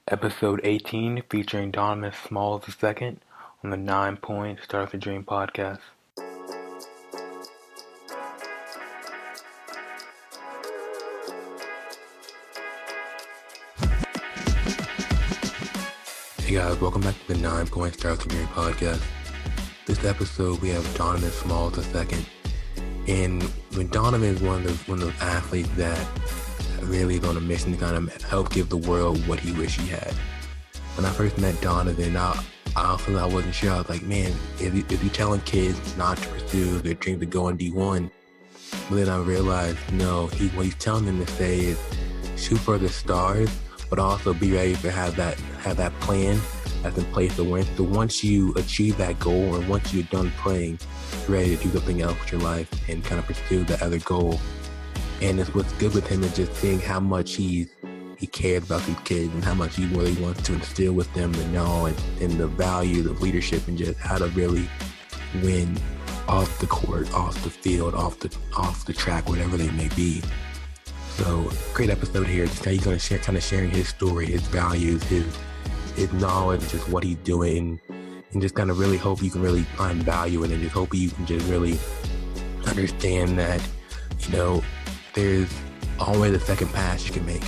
Episode 18 featuring Donovan Smalls II on the 9 Point Start the Dream podcast. Hey guys, welcome back to the 9 Point Start the Dream podcast. This episode we have Donovan Smalls II. And when Donovan is one of those athletes that really is on a mission to kind of help give the world what he wished he had. When I first met Donovan, I wasn't sure. I was like, man, is he telling kids not to pursue their dream to go on D1? But then I realized, no, what he's telling them to say is shoot for the stars, but also be ready to have that plan that's in place to win. So once you achieve that goal, or once you're done playing, you're ready to do something else with your life and kind of pursue that other goal. And it's what's good with him is just seeing how much he cares about these kids and how much he really wants to instill with them the knowledge and the value of leadership and just how to really win off the court, off the field, off the track, whatever they may be. So great episode here. Just he's going to kind of sharing his story, his values, his knowledge, just what he's doing, and just kind of really hope you can really find value in it. Just hope you can just really understand that, there's always a second pass you can make.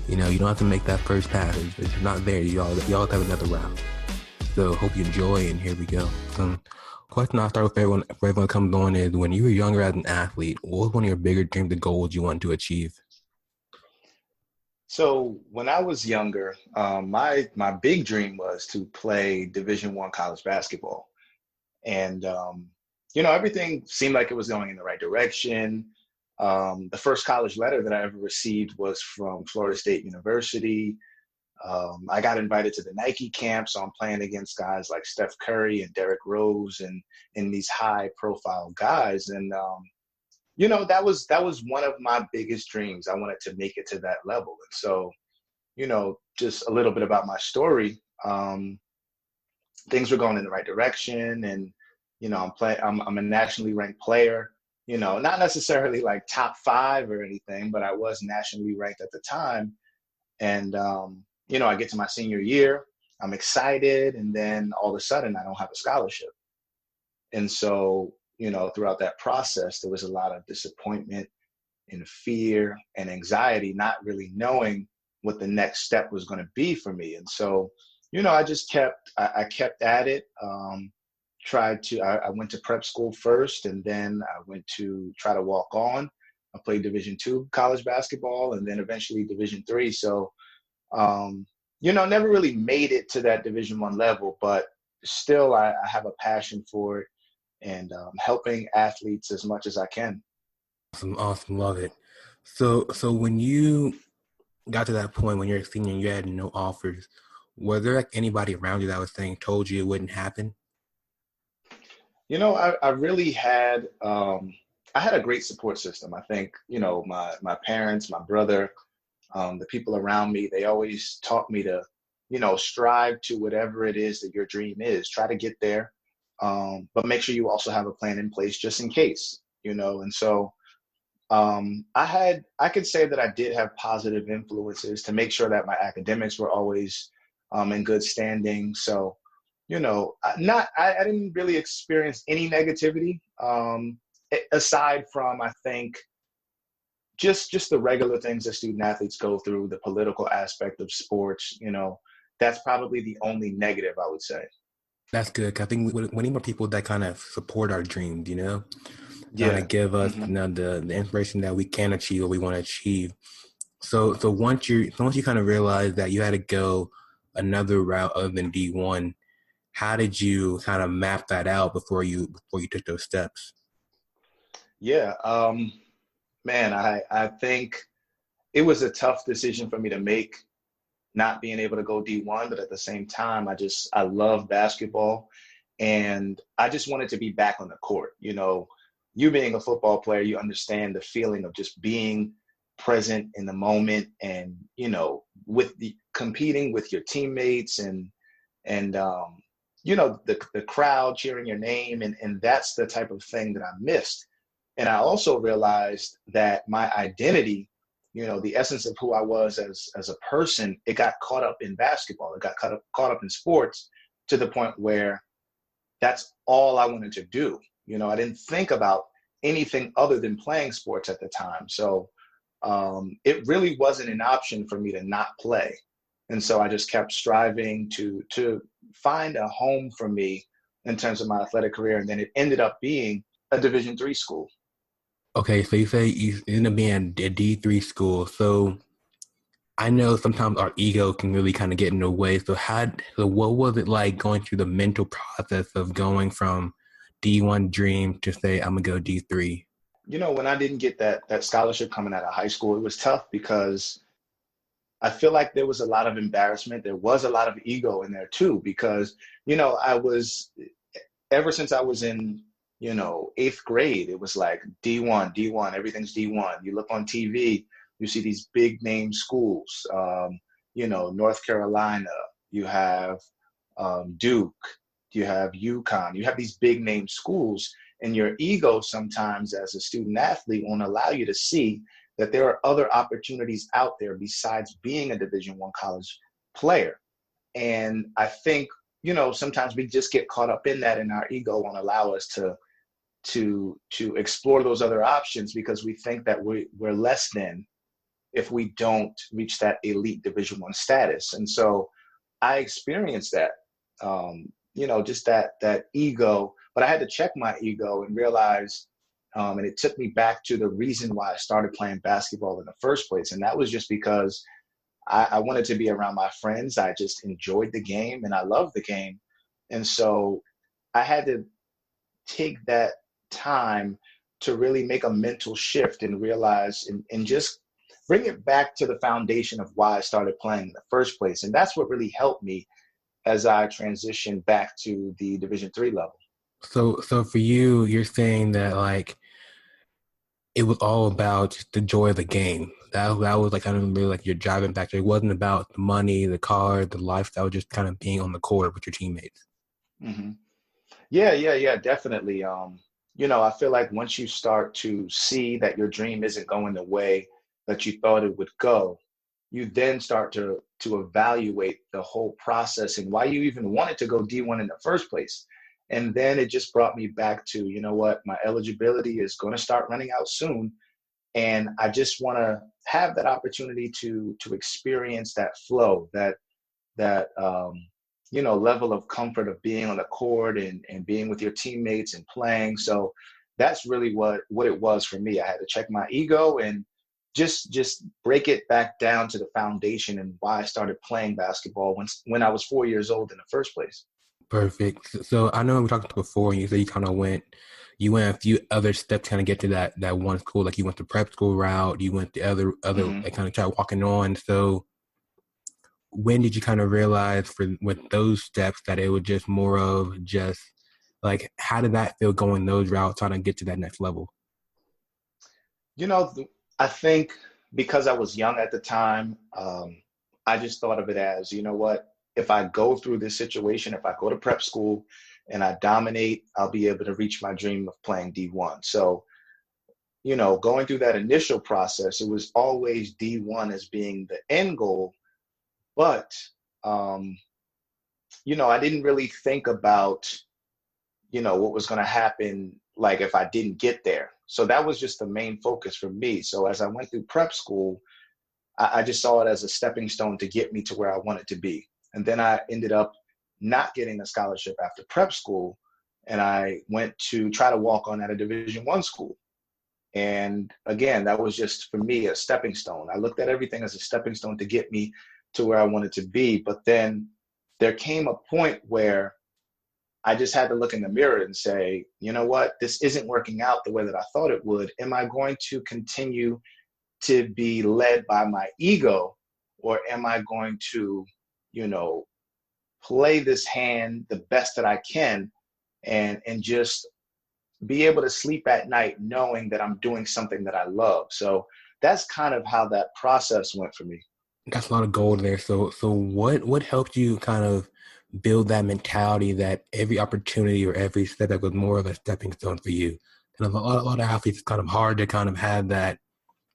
You don't have to make that first pass. It's not there. You always have another route. So hope you enjoy, and here we go. Question I'll start with for everyone comes on is, when you were younger as an athlete, what was one of your bigger dreams and goals you wanted to achieve? So when I was younger, my big dream was to play Division I college basketball. And, everything seemed like it was going in the right direction. The first college letter that I ever received was from Florida State University. I got invited to the Nike camp, so I'm playing against guys like Steph Curry and Derrick Rose and these high-profile guys. And, that was one of my biggest dreams. I wanted to make it to that level. And so, just a little bit about my story. Things were going in the right direction, and, I'm a nationally ranked player. Not necessarily like top 5 or anything, but I was nationally ranked at the time. And, I get to my senior year, I'm excited, and then all of a sudden I don't have a scholarship. And so, throughout that process, there was a lot of disappointment and fear and anxiety, not really knowing what the next step was going to be for me. And so, I just kept at it. I went to prep school first, and then I went to try to walk on. I played Division II college basketball, and then eventually Division III. So, never really made it to that Division I level, but still I have a passion for it, and helping athletes as much as I can. Awesome, love it. So when you got to that point when you're a senior and you had no offers, was there anybody around you that was told you it wouldn't happen? I really had I had a great support system. I think, my parents, my brother, the people around me, they always taught me to, strive to whatever it is that your dream is. Try to get there, but make sure you also have a plan in place just in case, And so I could say that I did have positive influences to make sure that my academics were always in good standing. So, I didn't really experience any negativity, aside from, I think, just the regular things that student athletes go through, the political aspect of sports. That's probably the only negative, I would say. That's good. I think we need more people that kind of support our dreams, Yeah. Kind of give us the inspiration that we can achieve what we want to achieve. So once you kind of realized that you had to go another route other than D1, how did you kind of map that out before you took those steps? Yeah, man, I think it was a tough decision for me to make, not being able to go D1, but at the same time, I love basketball, and I just wanted to be back on the court. You being a football player, you understand the feeling of just being present in the moment, and, with the competing with your teammates and the crowd cheering your name. And that's the type of thing that I missed. And I also realized that my identity the essence of who I was as a person, it got caught up in basketball. It got caught up in sports to the point where that's all I wanted to do. I didn't think about anything other than playing sports at the time. So it really wasn't an option for me to not play. And so I just kept striving to find a home for me in terms of my athletic career. And then it ended up being a Division III school. Okay, so you say you end up being a D3 school. So I know sometimes our ego can really kind of get in the way. So what was it like going through the mental process of going from D1 dream to say I'm gonna go D3? When I didn't get that scholarship coming out of high school, it was tough because I feel like there was a lot of embarrassment. There was a lot of ego in there too, because, I was, ever since I was in, eighth grade, it was like D1, D1, everything's D1. You look on TV, you see these big name schools, North Carolina, you have Duke, you have UConn, you have these big name schools, and your ego sometimes as a student athlete won't allow you to see that there are other opportunities out there besides being a Division I college player. And I think, sometimes we just get caught up in that, and our ego won't allow us to explore those other options because we think that we're less than if we don't reach that elite Division I status. And so I experienced that, just that ego, but I had to check my ego and realize, and it took me back to the reason why I started playing basketball in the first place. And that was just because I wanted to be around my friends. I just enjoyed the game and I loved the game. And so I had to take that time to really make a mental shift and realize and just bring it back to the foundation of why I started playing in the first place. And that's what really helped me as I transitioned back to the Division III level. So for you, you're saying that like it was all about just the joy of the game. That was like kind of really like your driving factor. It wasn't about the money, the car, the lifestyle, just kind of being on the court with your teammates. Mm-hmm. Yeah, definitely. I feel like once you start to see that your dream isn't going the way that you thought it would go, you then start to evaluate the whole process and why you even wanted to go D1 in the first place. And then it just brought me back to, my eligibility is going to start running out soon. And I just want to have that opportunity to experience that flow, that level of comfort of being on the court and being with your teammates and playing. So that's really what it was for me. I had to check my ego and just break it back down to the foundation and why I started playing basketball when I was 4 years old in the first place. Perfect. So I know we talked before, and you said you went a few other steps to kind of get to that one school. Like you went the prep school route, you went the other Mm-hmm. like kind of tried walking on. So when did you kind of realize with those steps that it was just more of just like how did that feel going those routes trying to get to that next level? You know, I think because I was young at the time, I just thought of it as, you know what, if I go through this situation, if I go to prep school and I dominate, I'll be able to reach my dream of playing D1. So, going through that initial process, it was always D1 as being the end goal. But, I didn't really think about, what was going to happen, like if I didn't get there. So that was just the main focus for me. So as I went through prep school, I just saw it as a stepping stone to get me to where I wanted to be. And then I ended up not getting a scholarship after prep school. And I went to try to walk on at a Division I school. And again, that was just for me a stepping stone. I looked at everything as a stepping stone to get me to where I wanted to be. But then there came a point where I just had to look in the mirror and say, you know what, this isn't working out the way that I thought it would. Am I going to continue to be led by my ego, or am I going to, play this hand the best that I can and just be able to sleep at night knowing that I'm doing something that I love. So that's kind of how that process went for me. That's a lot of gold there. So what helped you kind of build that mentality that every opportunity or every step that was more of a stepping stone for you? And a lot of athletes, it's kind of hard to kind of have that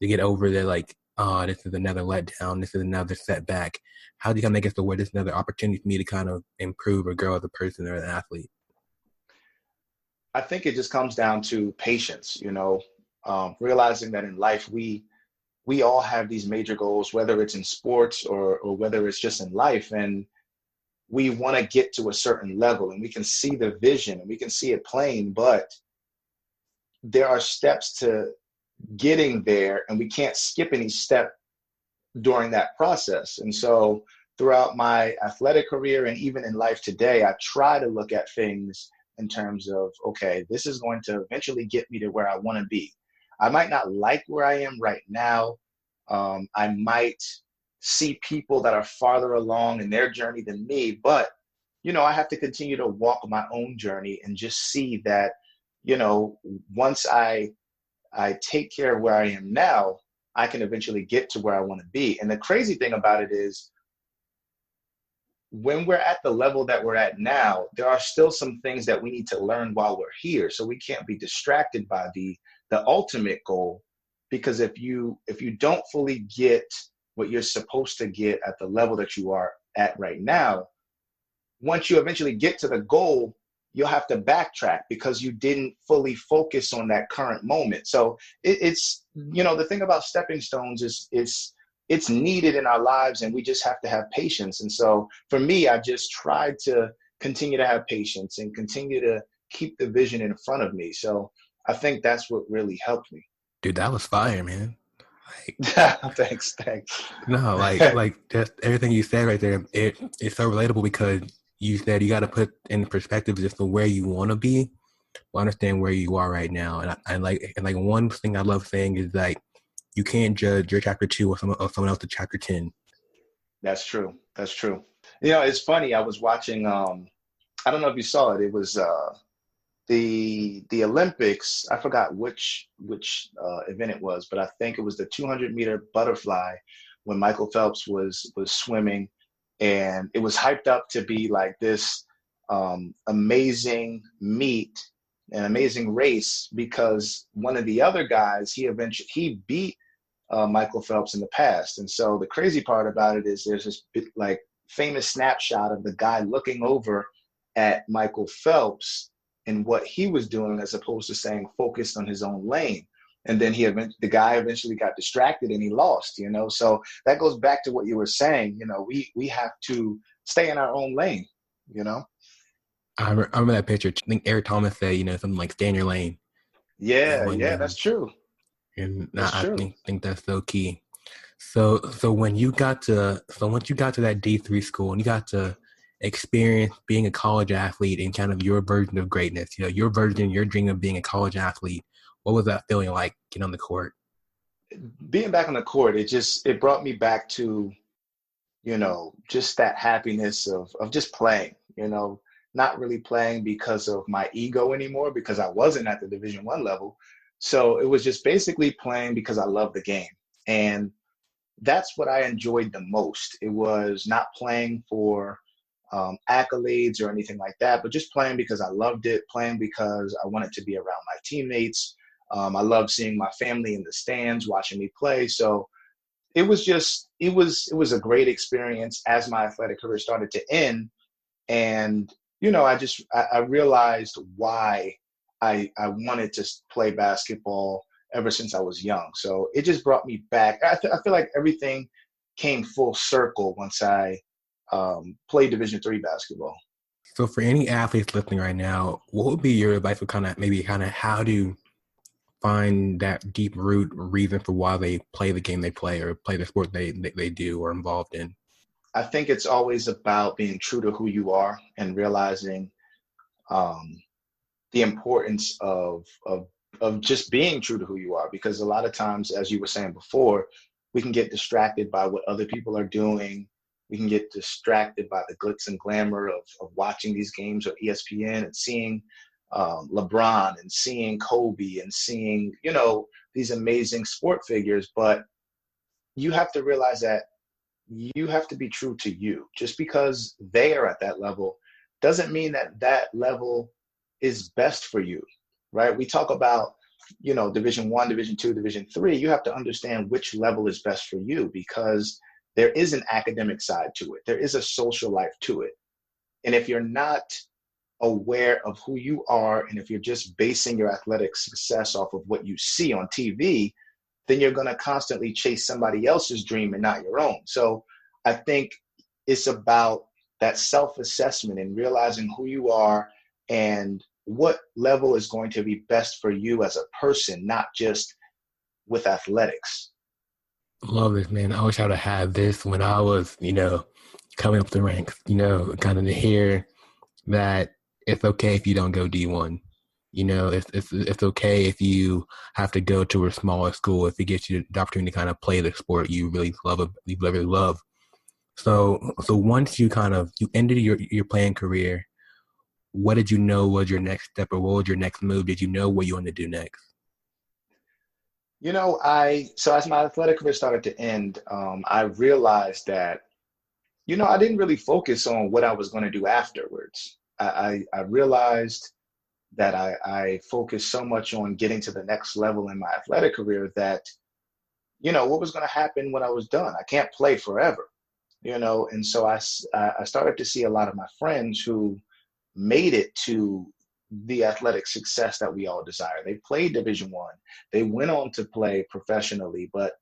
to get over that. Like oh, this is another letdown, this is another setback? How do you kind of make it so where this is another opportunity for me to kind of improve or grow as a person or an athlete? I think it just comes down to patience, realizing that in life we all have these major goals, whether it's in sports or whether it's just in life, and we want to get to a certain level, and we can see the vision and we can see it plain, but there are steps to getting there, and we can't skip any step during that process. And so throughout my athletic career and even in life today, I try to look at things in terms of, okay, this is going to eventually get me to where I want to be. I might not like where I am right now. I might see people that are farther along in their journey than me, but I have to continue to walk my own journey and just see that, once I take care of where I am now, I can eventually get to where I want to be. And the crazy thing about it is, when we're at the level that we're at now, there are still some things that we need to learn while we're here. So we can't be distracted by the ultimate goal, because if you don't fully get what you're supposed to get at the level that you are at right now, once you eventually get to the goal, you'll have to backtrack because you didn't fully focus on that current moment. So it's the thing about stepping stones is it's needed in our lives, and we just have to have patience. And so for me, I've just tried to continue to have patience and continue to keep the vision in front of me. So I think that's what really helped me. Dude, that was fire, man. Like, Thanks. no, like just everything you said right there, it's so relatable because you said you got to put in perspective just for where you want to be, but understand where you are right now. And like one thing I love saying is like you can't judge your chapter 2 or someone else's chapter 10. That's true. It's funny. I was watching. I don't know if you saw it. It was the Olympics. I forgot which event it was, but I think it was the 200-meter butterfly when Michael Phelps was swimming, and it was hyped up to be like this amazing meet, an amazing race, because one of the other guys he beat Michael Phelps in the past. And so the crazy part about it is there's this like famous snapshot of the guy looking over at Michael Phelps and what he was doing, as opposed to staying focused on his own lane. And then the guy eventually got distracted and he lost, So that goes back to what you were saying. We have to stay in our own lane, I remember that picture. I think Eric Thomas said, something like "stay in your lane." Yeah, that's true. And That's I true. think that's so key. So once you got to that D3 school and you got to experience being a college athlete and kind of your version of greatness, your dream of being a college athlete, what was that feeling like getting on the court? Being back on the court, it brought me back to, just that happiness of just playing, not really playing because of my ego anymore, because I wasn't at the Division I level. So it was just basically playing because I love the game. And that's what I enjoyed the most. It was not playing for accolades or anything like that, but just playing because I loved it, playing because I wanted to be around my teammates. I love seeing my family in the stands watching me play. So it was a great experience as my athletic career started to end. And, I realized why I wanted to play basketball ever since I was young. So it just brought me back. I feel like everything came full circle once I played Division III basketball. So for any athletes listening right now, what would be your advice for kind of how to find that deep root reason for why they play the game they play or play the sport they do or involved in? I think it's always about being true to who you are and realizing the importance of just being true to who you are. Because a lot of times, as you were saying before, we can get distracted by what other people are doing. We can get distracted by the glitz and glamour of watching these games on ESPN and seeing LeBron and seeing Kobe and seeing, these amazing sport figures. But you have to realize that you have to be true to you. Just because they are at that level doesn't mean that that level is best for you, right? We talk about Division 1, Division 2, Division 3, you have to understand which level is best for you, because there is an academic side to it. There is a social life to it. And if you're not aware of who you are, and if you're just basing your athletic success off of what you see on TV, then you're going to constantly chase somebody else's dream and not your own. So I think it's about that self-assessment and realizing who you are and what level is going to be best for you as a person, not just with athletics. Love this, man. I wish I would have had this when I was, coming up the ranks, kind of to hear that it's okay if you don't go D1. It's okay if you have to go to a smaller school if it gets you the opportunity to kind of play the sport you really love. So once you ended your playing career, what did you know was your next step, or what was your next move? Did you know what you wanted to do next? So as my athletic career started to end, I realized that, I didn't really focus on what I was going to do afterwards. I realized that I focused so much on getting to the next level in my athletic career that, what was going to happen when I was done? I can't play forever, and so I started to see a lot of my friends who made it to the athletic success that we all desire. They played Division 1. They went on to play professionally, but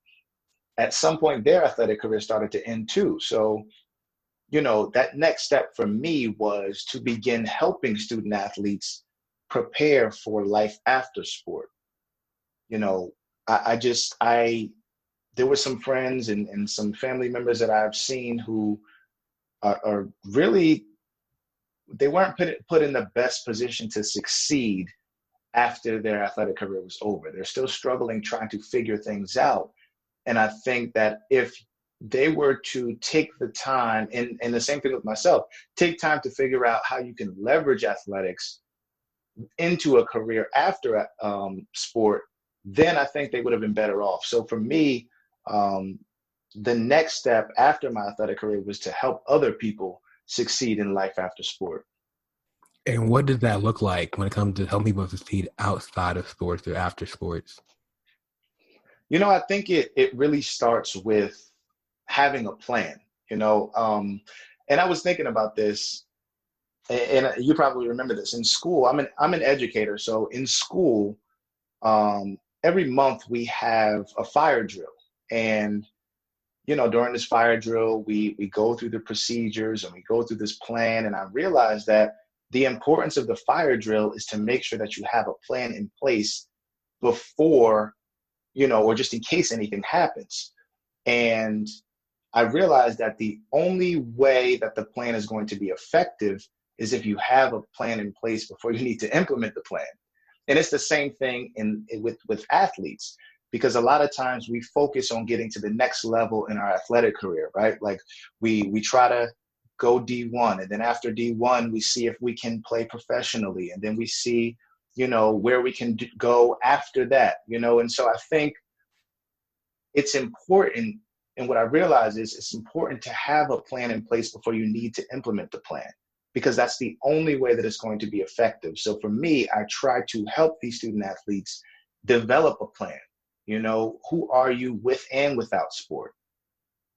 at some point their athletic career started to end too. So, that next step for me was to begin helping student athletes prepare for life after sport. You know, there were some friends and some family members that I've seen who are really, they weren't put in the best position to succeed after their athletic career was over. They're still struggling, trying to figure things out. And I think that if they were to take the time, and the same thing with myself, take time to figure out how you can leverage athletics into a career after sport, then I think they would have been better off. So for me, the next step after my athletic career was to help other people succeed in life after sport. And what does that look like when it comes to helping people succeed outside of sports or after sports? I think it really starts with having a plan, and I was thinking about this, and you probably remember this. In school, I'm an educator. So in school, every month we have a fire drill. And, during this fire drill, we go through the procedures and we go through this plan. And I realized that the importance of the fire drill is to make sure that you have a plan in place before, or just in case anything happens. And I realized that the only way that the plan is going to be effective is if you have a plan in place before you need to implement the plan. And it's the same thing with athletes, because a lot of times we focus on getting to the next level in our athletic career, right? Like we try to go D1, and then after D1, we see if we can play professionally, and then we see, where we can go after that, and so I think it's important. And what I realize is it's important to have a plan in place before you need to implement the plan, because that's the only way that it's going to be effective. So for me, I try to help these student athletes develop a plan. Who are you with and without sport?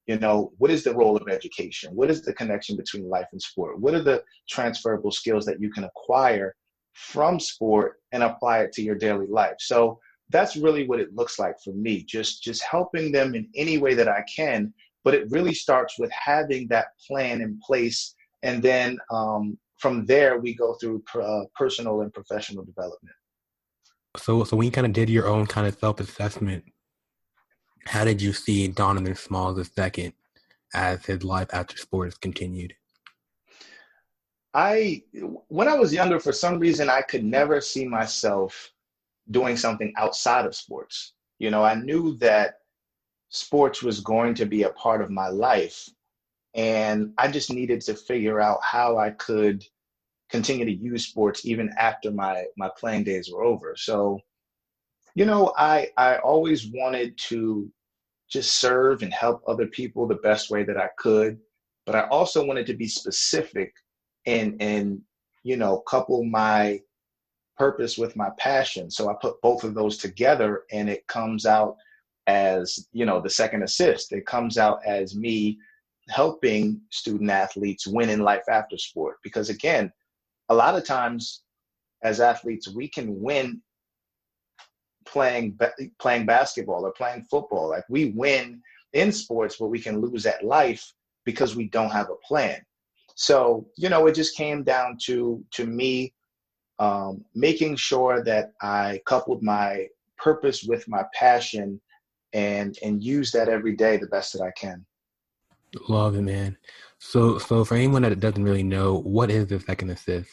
What is the role of education? What is the connection between life and sport? What are the transferable skills that you can acquire from sport and apply it to your daily life? So that's really what it looks like for me, just helping them in any way that I can. But it really starts with having that plan in place. And then from there, we go through personal and professional development. So when you kind of did your own kind of self-assessment, how did you see Donovan Smalls II as his life after sports continued? When I was younger, for some reason, I could never see myself doing something outside of sports. I knew that sports was going to be a part of my life, and I just needed to figure out how I could continue to use sports even after my playing days were over. So, I always wanted to just serve and help other people the best way that I could, but I also wanted to be specific and couple my purpose with my passion. So I put both of those together, and it comes out as, the second assist. It comes out as me helping student athletes win in life after sport. Because again, a lot of times as athletes, we can win playing basketball or playing football. Like, we win in sports, but we can lose at life because we don't have a plan. So, it just came down to me making sure that I coupled my purpose with my passion and use that every day the best that I can. Love it, man. So for anyone that doesn't really know, what is the second assist?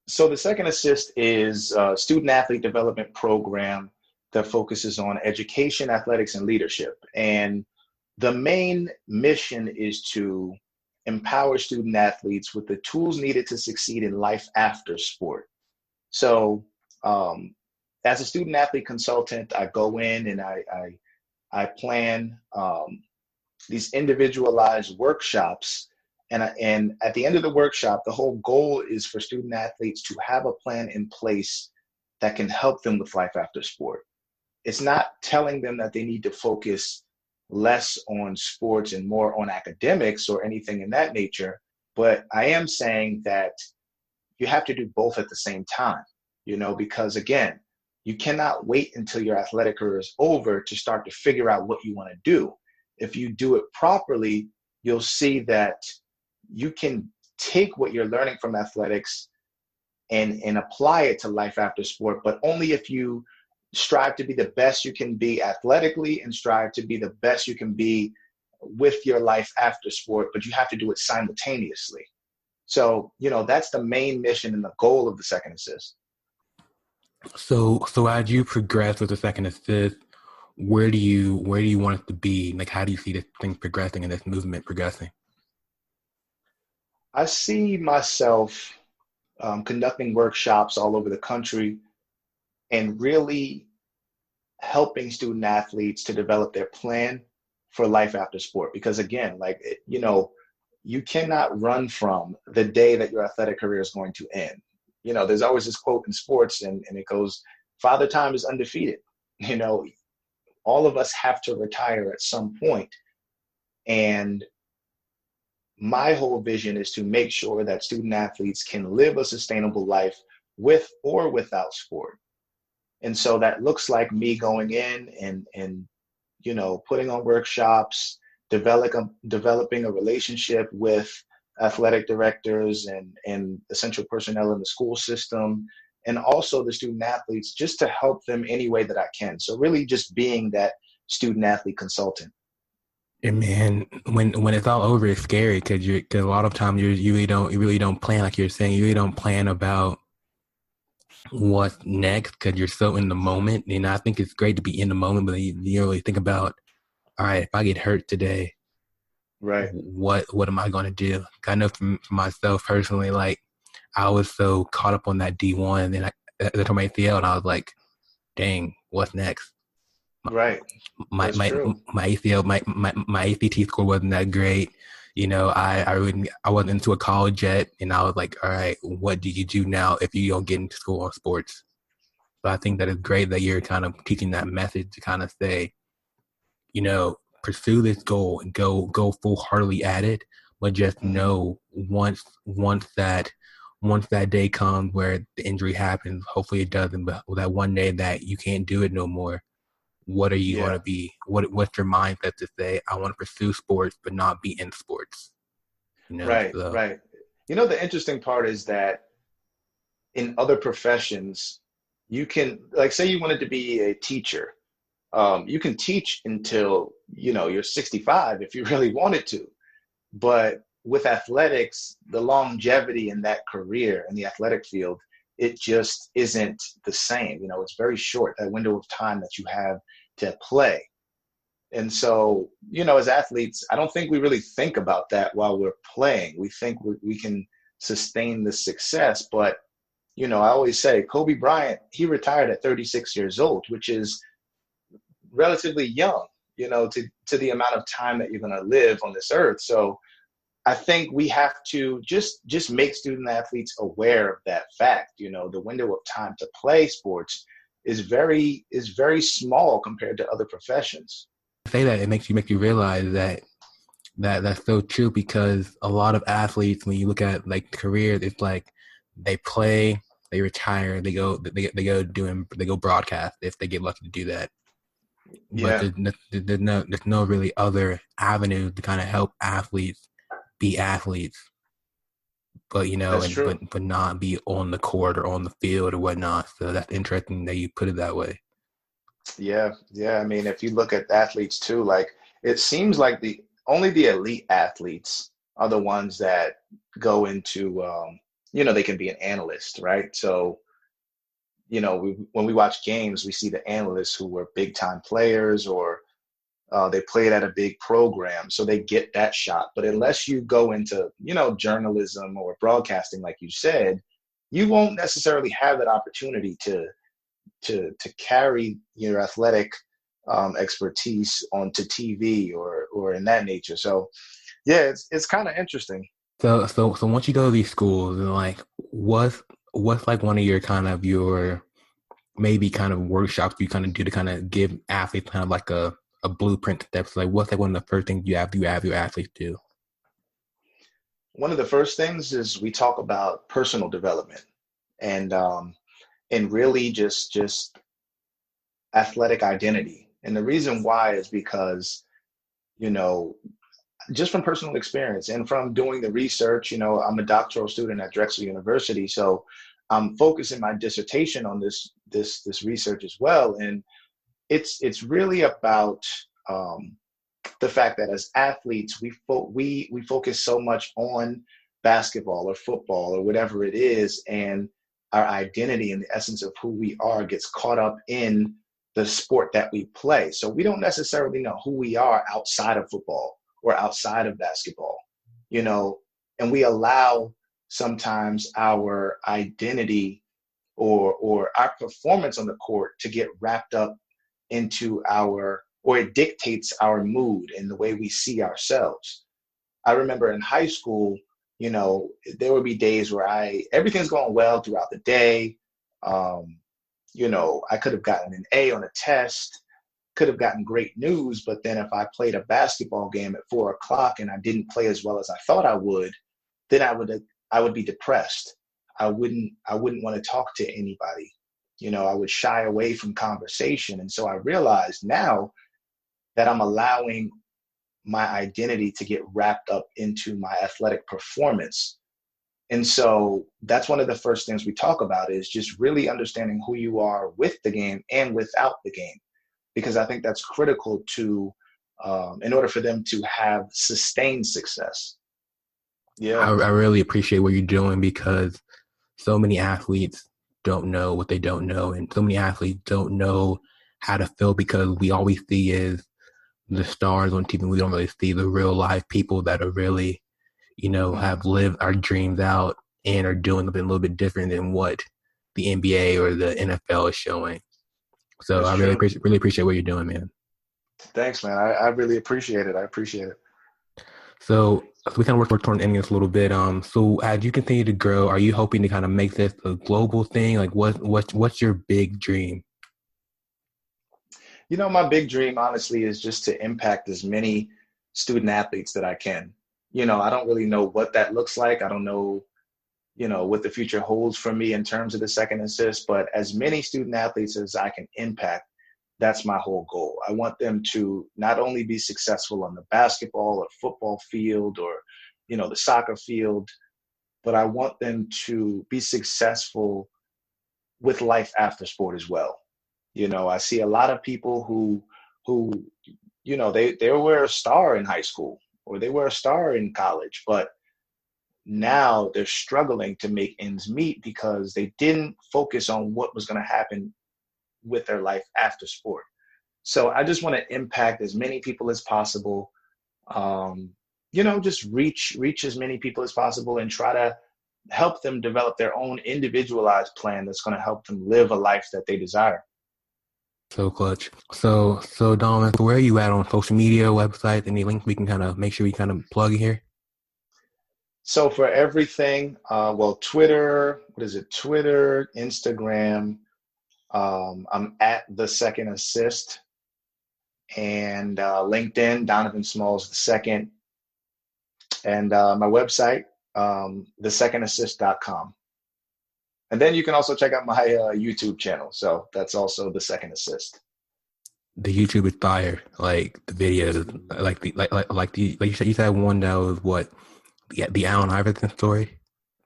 So the second assist is a student athlete development program that focuses on education, athletics, and leadership. And the main mission is to empower student athletes with the tools needed to succeed in life after sport. So as a student athlete consultant, I go in and I plan these individualized workshops. And at the end of the workshop, the whole goal is for student athletes to have a plan in place that can help them with life after sport. It's not telling them that they need to focus less on sports and more on academics or anything in that nature, but I am saying that you have to do both at the same time, because again, you cannot wait until your athletic career is over to start to figure out what you want to do. If you do it properly, you'll see that you can take what you're learning from athletics and apply it to life after sport, but only if you strive to be the best you can be athletically and strive to be the best you can be with your life after sport, but you have to do it simultaneously. So, that's the main mission and the goal of the second assist. So as you progress with the second assist, where do you want it to be? Like, how do you see this thing progressing and this movement progressing? I see myself conducting workshops all over the country and really helping student athletes to develop their plan for life after sport. Because again, you cannot run from the day that your athletic career is going to end. There's always this quote in sports and it goes, Father Time is undefeated. All of us have to retire at some point. And my whole vision is to make sure that student athletes can live a sustainable life with or without sport. And so that looks like me going in and putting on workshops, developing a relationship with athletic directors and essential personnel in the school system, and also the student athletes, just to help them any way that I can. So really just being that student athlete consultant. And man, when it's all over, it's scary because a lot of times you really don't plan, like you're saying. You really don't plan about what's next because you're so in the moment. And I think it's great to be in the moment, but you really think about, all right, if I get hurt today, right, what am I going to do? I know for myself personally, like, I was so caught up on that D1, and then I tore my ACL, and I was like, dang, what's next? Right. My That's true. ACL, my ACT score wasn't that great. I wasn't into a college yet, and I was like, all right, what do you do now if you don't get into school on sports? So I think that it's great that you're kind of teaching that message to kind of say, pursue this goal and go full heartedly at it, but just know once that day comes where the injury happens, hopefully it doesn't, but that one day that you can't do it no more, what are you going to be? What's your mindset to say, I want to pursue sports, but not be in sports? Right. The interesting part is that in other professions, you can, like, say you wanted to be a teacher, you can teach until, you're 65 if you really wanted to. But with athletics, the longevity in that career in the athletic field, it just isn't the same. It's very short, that window of time that you have to play. And so, as athletes, I don't think we really think about that while we're playing. We think we can sustain the success. But, I always say Kobe Bryant, he retired at 36 years old, which is relatively young, to the amount of time that you're going to live on this earth. So I think we have to just make student athletes aware of that fact. The window of time to play sports is very small compared to other professions. Say that it makes you realize that's so true, because a lot of athletes, when you look at like careers, it's like they play, they retire, they go broadcast if they get lucky to do that. But Yeah, there's no really other avenue to kind of help athletes be athletes, but that's true. but not be on the court or on the field or whatnot. So that's interesting that you put it that way. Yeah, yeah. I mean, if you look at athletes too, like it seems like the only the elite athletes are the ones that go into, they can be an analyst, right? So, when we watch games, we see the analysts who were big time players or they played at a big program, so they get that shot. But unless you go into, journalism or broadcasting, like you said, you won't necessarily have that opportunity to carry your athletic expertise onto TV or in that nature. So yeah, it's kind of interesting. So once you go to these schools, and like what's like one of your kind of your maybe kind of workshops you kind of do to kind of give athletes kind of like a blueprint steps? Like what's like one of the first things you have your athletes do? One of the first things is we talk about personal development and really just athletic identity. And the reason why is because, you know, just from personal experience and from doing the research, I'm a doctoral student at Drexel University, so I'm focusing my dissertation on this research as well. And it's really about the fact that as athletes, we focus so much on basketball or football or whatever it is, and our identity and the essence of who we are gets caught up in the sport that we play. So we don't necessarily know who we are outside of football or outside of basketball, you know, and we allow sometimes our identity or our performance on the court to get wrapped up into or it dictates our mood and the way we see ourselves. I remember in high school, there would be days where everything's going well throughout the day. Um, I could have gotten an A on a test, could have gotten great news, but then if I played a basketball game at 4 o'clock and I didn't play as well as I thought I would, then I would be depressed. I wouldn't want to talk to anybody. I would shy away from conversation. And so I realized now that I'm allowing my identity to get wrapped up into my athletic performance. And so that's one of the first things we talk about is just really understanding who you are with the game and without the game, because I think that's critical to, in order for them to have sustained success. Yeah. I really appreciate what you're doing, because so many athletes don't know what they don't know, and so many athletes don't know how to feel, because we always see is the stars on TV. We don't really see the real life people that are really, have lived our dreams out and are doing something a little bit different than what the NBA or the NFL is showing. So That's I true. really appreciate what you're doing, man. Thanks, man. I really appreciate it. I appreciate it. So we kind of worked on ending this a little bit. So as you continue to grow, are you hoping to kind of make this a global thing? Like what's your big dream? My big dream, honestly, is just to impact as many student athletes that I can. I don't really know what that looks like. I don't know, what the future holds for me in terms of the second assist, but as many student athletes as I can impact, that's my whole goal. I want them to not only be successful on the basketball or football field or, the soccer field, but I want them to be successful with life after sport as well. I see a lot of people who they were a star in high school or they were a star in college, but now they're struggling to make ends meet because they didn't focus on what was going to happen with their life after sport. So I just want to impact as many people as possible. Just reach as many people as possible and try to help them develop their own individualized plan that's going to help them live a life that they desire. So clutch. So Donovan, where are you at on social media, websites, any links we can kind of make sure we kind of plug here? So for everything, Twitter, what is it? Twitter, Instagram. I'm at the Second Assist, and LinkedIn, Donovan Smalls the second, and my website, thesecondassist.com. And then you can also check out my YouTube channel. So that's also the Second Assist. The YouTube is fire. Like the videos, like you said one that was what the Allen Iverson story.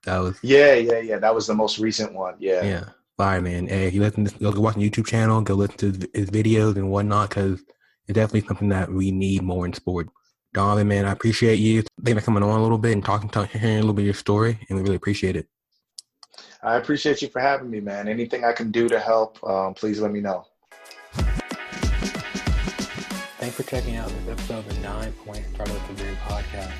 That was Yeah. That was the most recent one. Yeah. yeah, fire, man. Hey, if you go watch the YouTube channel, go listen to his videos and whatnot, because it's definitely something that we need more in sport. Donovan, man, I appreciate you. Thanks for coming on a little bit and hearing a little bit of your story, and we really appreciate it. I appreciate you for having me, man. Anything I can do to help, please let me know. Thanks for checking out this episode of the 9 Point Startup to Dream podcast.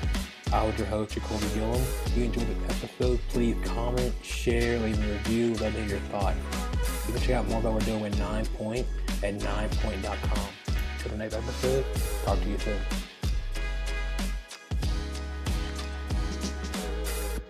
I was your host, Jacoby Gillum. If you enjoyed this episode, please comment, share, leave a review, let me hear your thoughts. You can check out more about what we're doing with 9 Point at 9point.com. Till the next episode, talk to you soon.